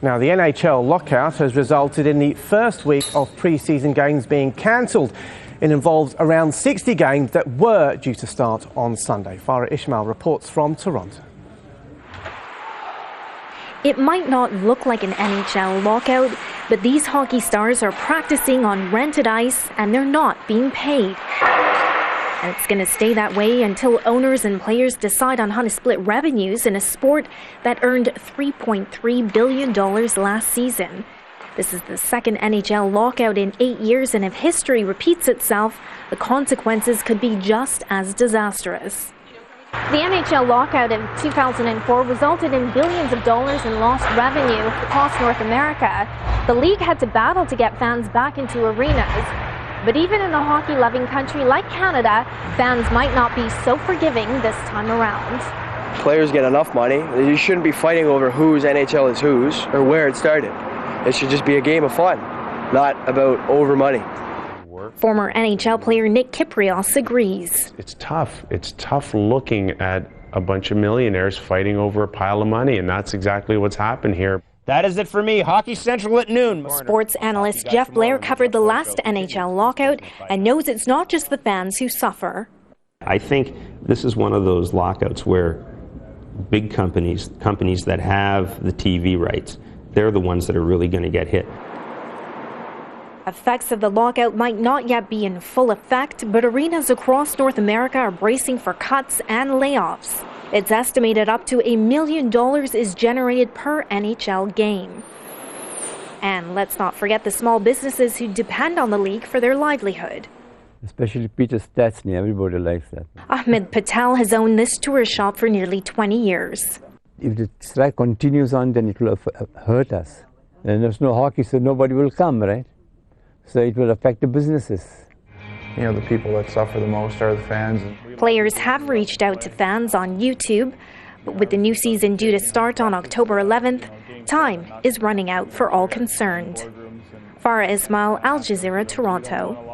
Now, the NHL Lockout has resulted in the first week of preseason games being cancelled. It involves around 60 games that were due to start on Sunday. Farrah Esmail reports from Toronto. It might not look like an NHL lockout, but these hockey stars are practicing on rented ice and they're not being paid. And it's going to stay that way until owners and players decide on how to split revenues in a sport that earned $3.3 billion last season. This is the second NHL lockout in 8 years, and if history repeats itself, the consequences could be just as disastrous. The NHL lockout in 2004 resulted in billions of dollars in lost revenue across North America. The league had to battle to get fans back into arenas. But even in a hockey-loving country like Canada, fans might not be so forgiving this time around. Players get enough money. You shouldn't be fighting over whose NHL is whose or where it started. It should just be a game of fun, not about over money. Former NHL player KYPREOS agrees. It's tough. It's tough looking at a bunch of millionaires fighting over a pile of money, and that's exactly what's happened here. That is it for me. Hockey Central at noon. Sports analyst BLAIR covered the last NHL lockout and knows it's not just the fans who suffer. I think this is one of those lockouts where big companies that have the TV rights, they're the ones that are really going to get hit. Effects of the lockout might not yet be in full effect, but arenas across North America are bracing for cuts and layoffs. It's estimated up to $1 million is generated per NHL game. And let's not forget the small businesses who depend on the league for their livelihood. Especially Peter Stastny, everybody likes that. Ahmed Patel has owned this tourist shop for nearly 20 years. If the strike continues on, then it will hurt us. And there's no hockey, so nobody will come, right? So it will affect the businesses. You know, the people that suffer the most are the fans. Players have reached out to fans on YouTube, but with the new season due to start on October 11th, time is running out for all concerned. Farrah Esmail, Al Jazeera, Toronto.